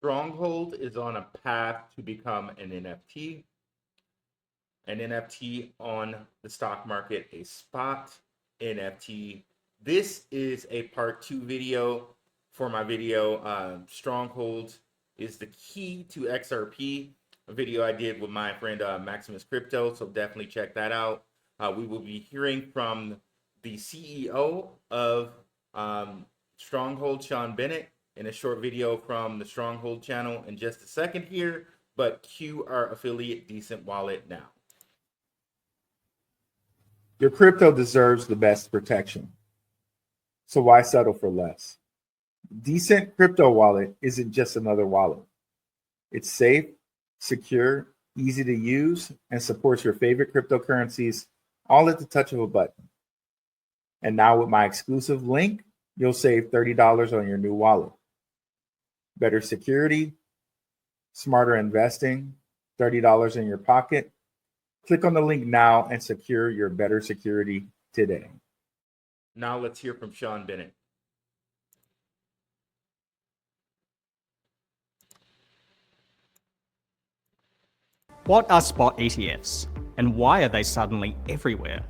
Stronghold is on a path to become an NFT. An NFT on the stock market, a spot NFT. This is a part 2 video for my video, Stronghold is the key to XRP, a video I did with my friend Maximus Crypto, so definitely check that out. We will be hearing from the CEO of Stronghold, Sean Bennett, in a short video from the Stronghold channel in just a second here, but cue our affiliate DCENT Wallet now. Your crypto deserves the best protection, so why settle for less? DCENT Crypto Wallet isn't just another wallet. It's safe, secure, easy to use, and supports your favorite cryptocurrencies all at the touch of a button. And now with my exclusive link, you'll save $30 on your new wallet. Better security, smarter investing, $30 in your pocket. Click on the link now and secure your better security today. Now let's hear from Sean Bennett. What are spot ETFs, and why are they suddenly everywhere?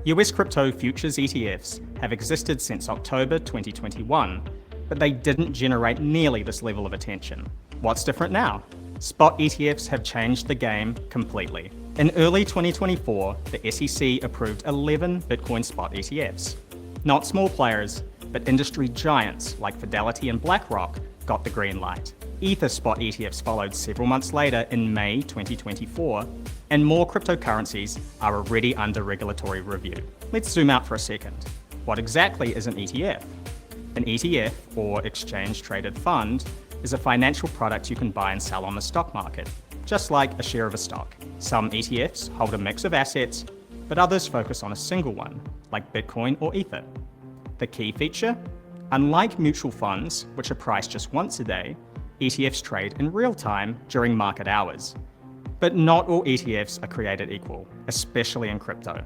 US crypto futures ETFs have existed since October 2021, but they didn't generate nearly this level of attention. What's different now? Spot ETFs have changed the game completely. In early 2024, the SEC approved 11 Bitcoin spot ETFs. Not small players, but industry giants like Fidelity and BlackRock got the green light. Ether spot ETFs followed several months later in May 2024, and more cryptocurrencies are already under regulatory review. Let's zoom out for a second. What exactly is an ETF? An ETF, or exchange traded fund, is a financial product you can buy and sell on the stock market, just like a share of a stock. Some ETFs hold a mix of assets, but others focus on a single one, like Bitcoin or Ether. The key feature? Unlike mutual funds, which are priced just once a day, ETFs trade in real time during market hours. But not all ETFs are created equal, especially in crypto.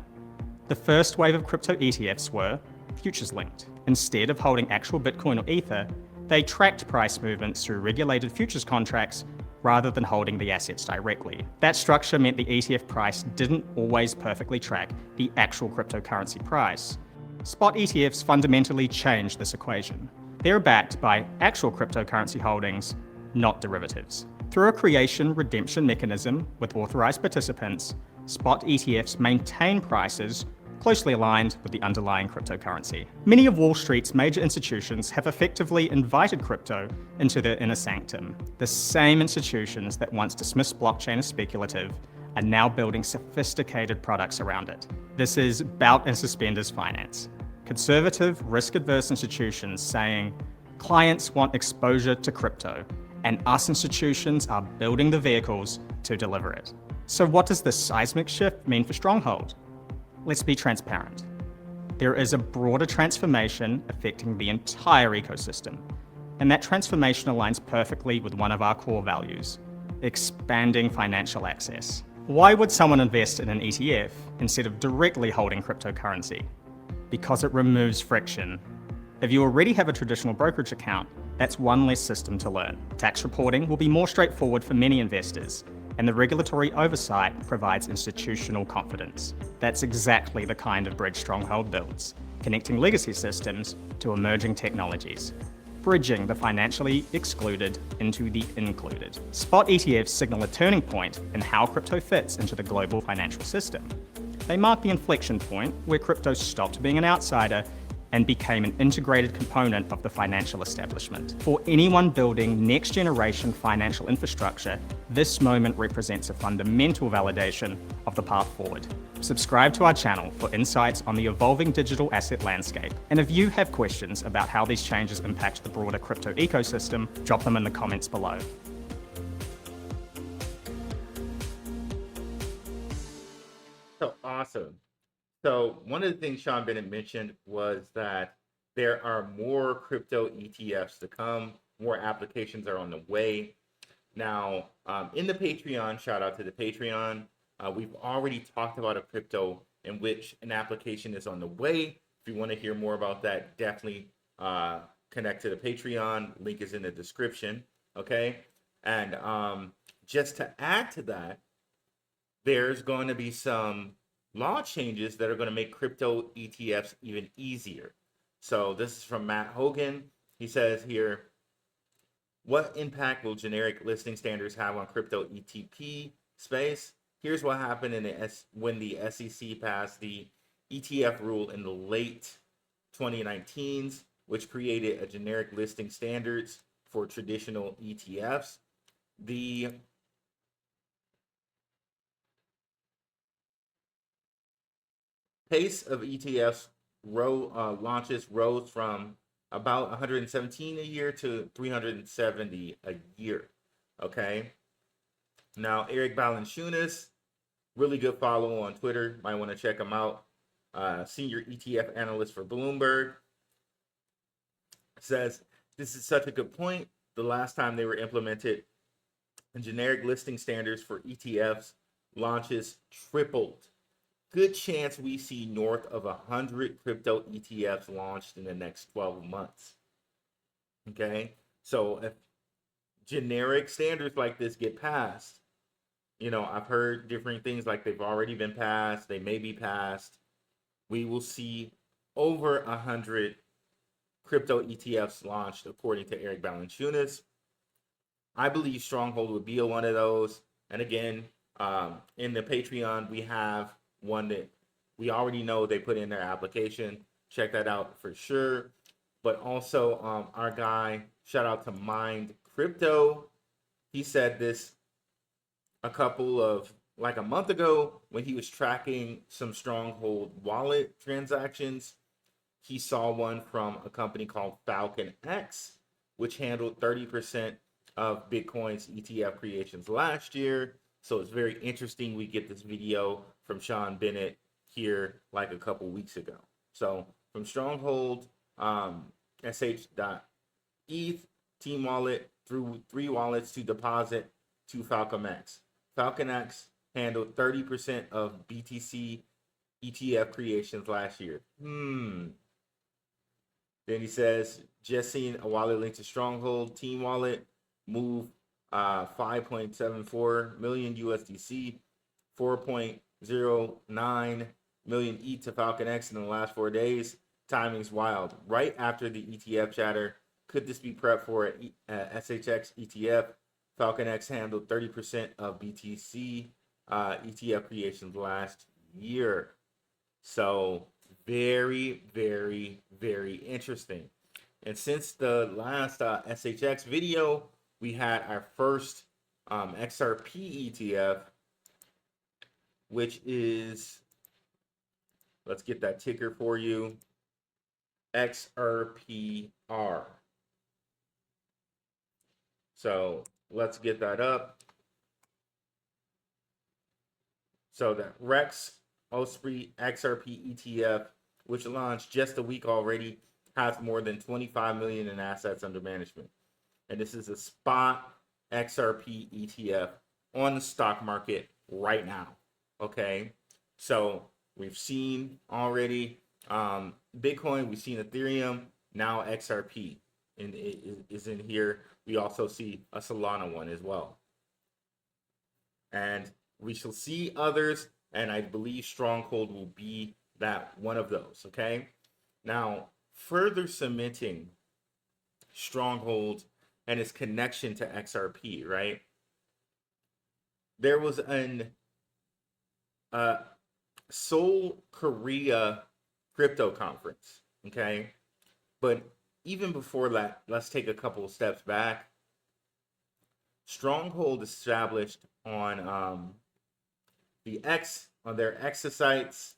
The first wave of crypto ETFs were futures linked. Instead of holding actual Bitcoin or Ether, they tracked price movements through regulated futures contracts rather than holding the assets directly. That structure meant the ETF price didn't always perfectly track the actual cryptocurrency price. Spot ETFs fundamentally changed this equation. They're backed by actual cryptocurrency holdings, not derivatives. Through a creation-redemption mechanism with authorized participants, spot ETFs maintain prices closely aligned with the underlying cryptocurrency. Many of Wall Street's major institutions have effectively invited crypto into their inner sanctum. The same institutions that once dismissed blockchain as speculative are now building sophisticated products around it. This is belt and suspenders finance. Conservative, risk-averse institutions saying, clients want exposure to crypto, and us institutions are building the vehicles to deliver it. So what does this seismic shift mean for Stronghold? Let's be transparent. There is a broader transformation affecting the entire ecosystem, and that transformation aligns perfectly with one of our core values, expanding financial access. Why would someone invest in an ETF instead of directly holding cryptocurrency? Because it removes friction. If you already have a traditional brokerage account, that's one less system to learn. Tax reporting will be more straightforward for many investors, and the regulatory oversight provides institutional confidence. That's exactly the kind of bridge Stronghold builds, connecting legacy systems to emerging technologies, bridging the financially excluded into the included. Spot ETFs signal a turning point in how crypto fits into the global financial system. They mark the inflection point where crypto stopped being an outsider and became an integrated component of the financial establishment. For anyone building next-generation financial infrastructure, this moment represents a fundamental validation of the path forward. Subscribe to our channel for insights on the evolving digital asset landscape. And if you have questions about how these changes impact the broader crypto ecosystem, drop them in the comments below. So awesome. So one of the things Sean Bennett mentioned was that there are more crypto ETFs to come. More applications are on the way. Now, in the Patreon, shout out to the Patreon, we've already talked about a crypto in which an application is on the way. If you want to hear more about that, definitely connect to the Patreon. Link is in the description. Okay. And just to add to that, there's going to be some law changes that are going to make crypto ETFs even easier. So this is from Matt Hogan. He says here, what impact will generic listing standards have on crypto ETP space? Here's what happened when the SEC passed the ETF rule in the late 2019s, which created a generic listing standards for traditional ETFs. The pace of ETFs launches rose from about 117 a year to 370 a year. Okay. Now, Eric Balanchunas, really good follow on Twitter. Might want to check him out. Senior ETF analyst for Bloomberg, says, this is such a good point. The last time they were implemented, and generic listing standards for ETFs launches tripled. Good chance we see north of 100 crypto ETFs launched in the next 12 months. Okay, so if generic standards like this get passed, I've heard different things like they've already been passed, they may be passed. We will see over 100 crypto ETFs launched, according to Eric Balanchunas. I believe Stronghold would be one of those. And again, in the Patreon, we have one that we already know they put in their application. Check that out for sure. But also, our guy, shout out to Mind Crypto. He said this a month ago when he was tracking some Stronghold wallet transactions. He saw one from a company called Falcon X, which handled 30% of Bitcoin's ETF creations last year. So it's very interesting we get this video from Sean Bennett here like a couple weeks ago. So from Stronghold, SH.ETH, Team Wallet, through 3 wallets to deposit to Falcon X. Falcon X handled 30% of BTC ETF creations last year. Then he says, just seen a wallet linked to Stronghold Team Wallet move 5.74 million USDC, 4.09 million ETH to Falcon X in the last 4 days. Timing's wild. Right after the ETF chatter, could this be prep for a SHX ETF? Falcon X handled 30% of BTC ETF creations last year. So very, very, very interesting. And since the last SHX video, we had our first XRP ETF, which is, let's get that ticker for you, XRPR. So let's get that up. So the Rex Osprey XRP ETF, which launched just a week already, has more than 25 million in assets under management. And this is a spot XRP ETF on the stock market right now. Okay, so we've seen already Bitcoin, we've seen Ethereum, now XRP is in here. We also see a Solana one as well. And we shall see others, and I believe Stronghold will be that one of those, okay? Now, further cementing Stronghold and its connection to XRP, right? There was an Seoul, Korea crypto conference, okay? But even before that, let's take a couple of steps back. Stronghold established on their exosites.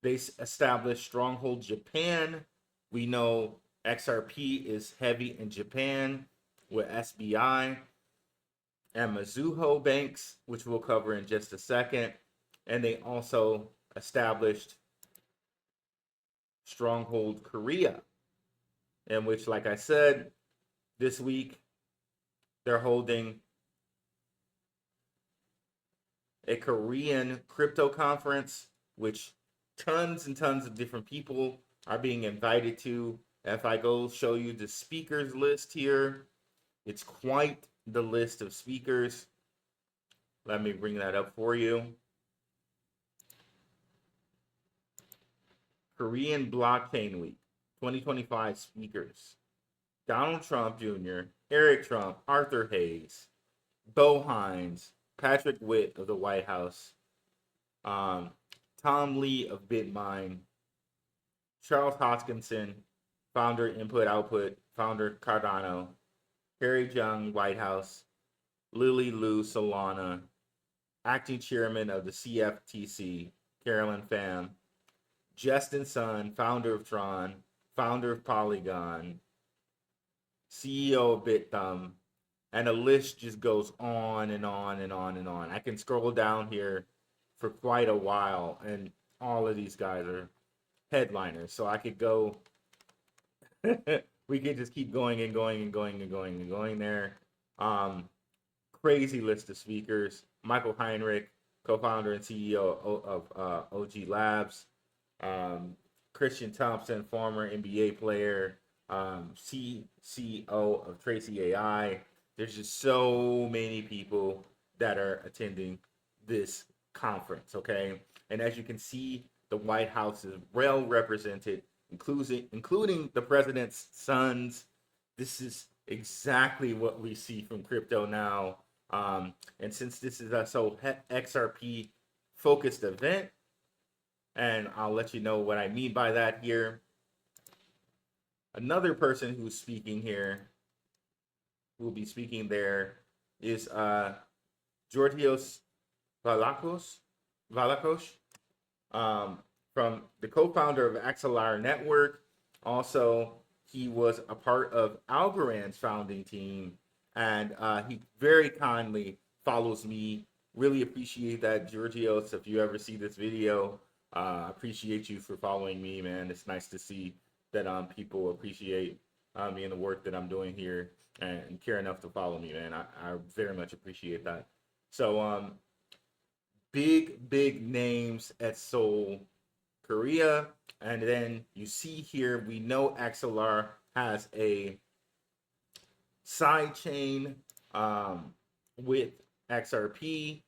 They established Stronghold Japan. We know XRP is heavy in Japan with SBI and Mizuho banks, which we'll cover in just a second. And they also established Stronghold Korea, in which, like I said, this week they're holding a Korean crypto conference, which tons and tons of different people are being invited to. If I go show you the speakers list here, it's quite the list of speakers. Let me bring that up for you. Korean Blockchain Week 2025 speakers: Donald Trump Jr., Eric Trump, Arthur Hayes, Bo Hines, Patrick Witt of the White House, Tom Lee of BitMine, Charles Hoskinson, founder Input Output, founder Cardano, Harry Jung, White House, Lily Liu Solana, acting chairman of the CFTC, Carolyn Pham, Justin Sun, founder of Tron, founder of Polygon, CEO of BitThumb, and the list just goes on and on and on and on. I can scroll down here for quite a while, and all of these guys are headliners. So I could go, we could just keep going and going and going and going and going there. Crazy list of speakers. Michael Heinrich, co-founder and CEO of OG Labs. Christian Thompson, former NBA player, CCO of Tracy AI. There's just so many people that are attending this conference, okay? And as you can see, the White House is well represented, including the president's sons. This is exactly what we see from crypto now. And since this is a so XRP focused event, and I'll let you know what I mean by that here. Another person who's speaking here, who will be speaking there, is Georgios Valakos, from the co-founder of XLR Network. Also, he was a part of Algorand's founding team, and he very kindly follows me. Really appreciate that, Georgios. If you ever see this video, appreciate you for following me, man. It's nice to see that people appreciate me and the work that I'm doing here and care enough to follow me, man. I very much appreciate that. So big names at Seoul, Korea. And then you see here, we know XLR has a side chain with XRP.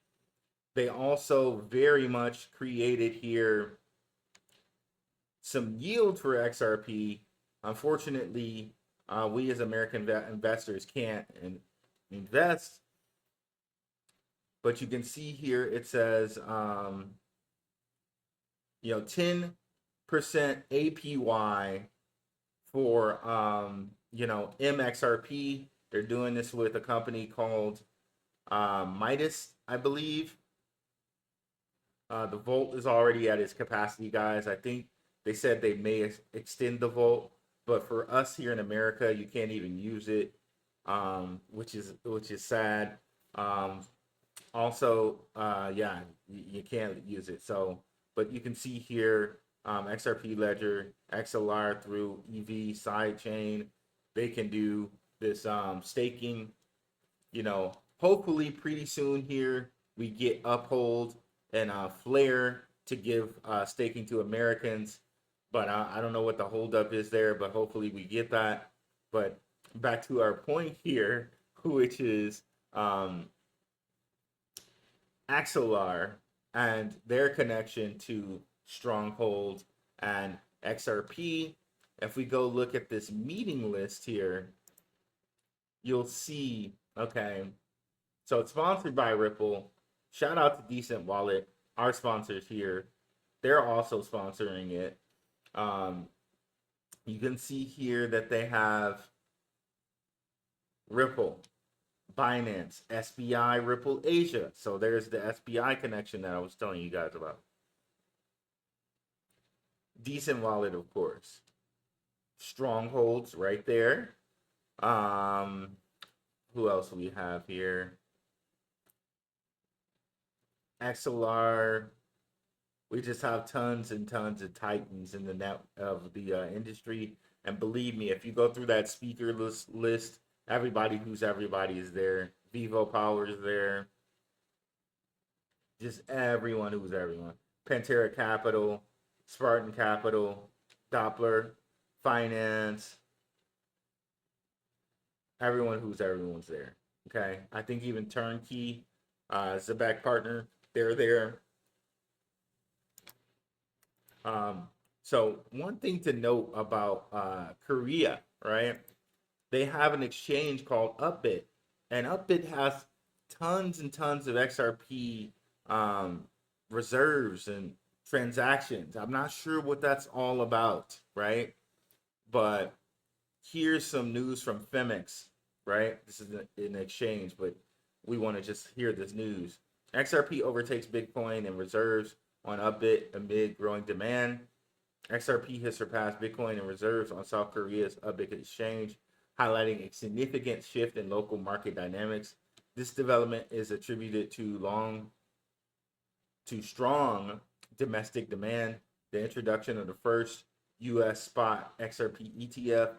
They also very much created here some yield for XRP. Unfortunately, we as American investors can't invest. But you can see here it says, 10% APY for, MXRP. They're doing this with a company called Midas, I believe. The vault is already at its capacity, guys. I think they said they may extend the vault, but for us here in America, you can't even use it, which is sad. Also, you can't use it. So, but you can see here, XRP Ledger, XLR through EV sidechain, they can do this staking. Hopefully pretty soon here we get Uphold and Flare to give staking to Americans, but I don't know what the holdup is there, but hopefully we get that. But back to our point here, which is XLR and their connection to Stronghold and XRP. If we go look at this meeting list here, you'll see, okay, so it's sponsored by Ripple. Shout out to DCENT Wallet, our sponsors here. They're also sponsoring it. You can see here that they have Ripple, Binance, SBI, Ripple Asia. So there's the SBI connection that I was telling you guys about. DCENT Wallet, of course. Strongholds right there. Who else do we have here? XLR. We just have tons and tons of titans in the net of the industry. And believe me, if you go through that speaker list, everybody is there. Vivo Power is there. Just everyone who's everyone. Pantera Capital, Spartan Capital, Doppler Finance. Everyone's there. Okay, I think even Turnkey, ZEBEC partner, they're there. So one thing to note about Korea, right? They have an exchange called Upbit, and Upbit has tons and tons of XRP reserves and transactions. I'm not sure what that's all about, right? But here's some news from Femex, right? This is an exchange, but we want to just hear this news. XRP overtakes Bitcoin in reserves on Upbit amid growing demand. XRP has surpassed Bitcoin in reserves on South Korea's Upbit exchange, highlighting a significant shift in local market dynamics. This development is attributed to strong domestic demand, the introduction of the first U.S. spot XRP ETF,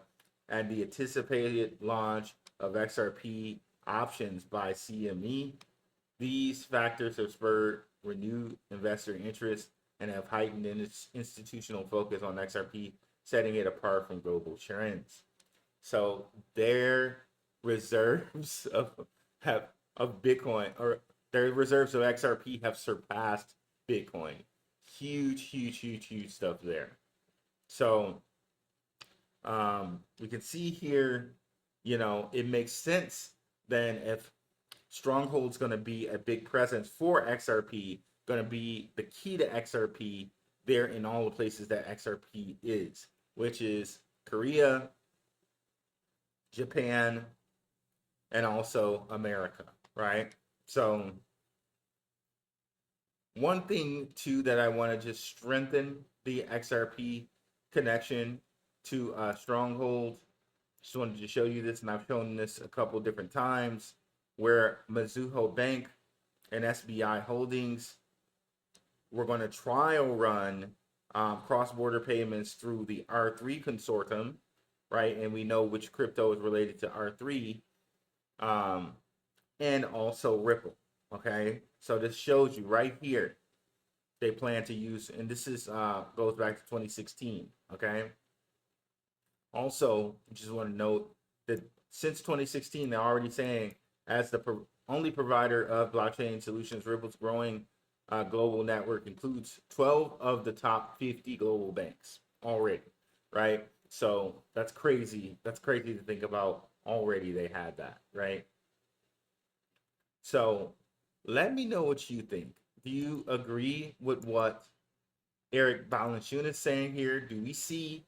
and the anticipated launch of XRP options by CME. These factors have spurred renewed investor interest and have heightened institutional focus on XRP, setting it apart from global trends. So their reserves of Bitcoin, or their reserves of XRP, have surpassed Bitcoin. Huge stuff there. So we can see here, it makes sense then if Stronghold's going to be a big presence for XRP, going to be the key to XRP there in all the places that XRP is, which is Korea, Japan, and also America, right? So one thing too that I want to just strengthen the XRP connection to Stronghold. Just wanted to show you this, and I've shown this a couple different times, where Mizuho Bank and SBI Holdings, we're going to trial run cross-border payments through the R3 consortium, right? And we know which crypto is related to R3, and also Ripple, okay? So this shows you right here, they plan to use, and this is goes back to 2016, okay? Also, just want to note that since 2016, they're already saying, as the only provider of blockchain solutions, Ripple's growing global network includes 12 of the top 50 global banks already, right? So that's crazy. That's crazy to think about. Already they had that, right? So let me know what you think. Do you agree with what Eric Balanchun is saying here? Do we see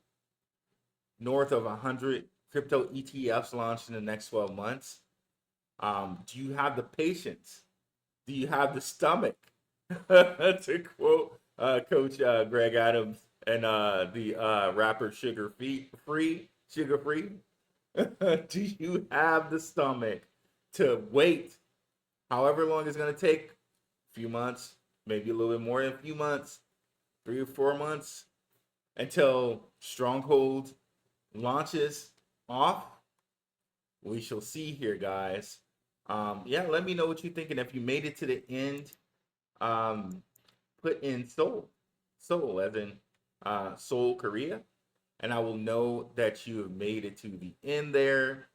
north of 100 crypto ETFs launched in the next 12 months? Do you have the patience? Do you have the stomach? To quote Coach Greg Adams and the rapper Sugar Free. Do you have the stomach to wait however long it's going to take? A few months, maybe a little bit more than a few months, 3 or 4 months, until Stronghold launches off? We shall see here, guys. Yeah, let me know what you think, and if you made it to the end, put in Seoul as in Seoul, Korea, and I will know that you have made it to the end there.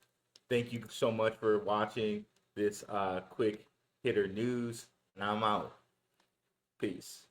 Thank you so much for watching this quick hitter news, and I'm out. Peace.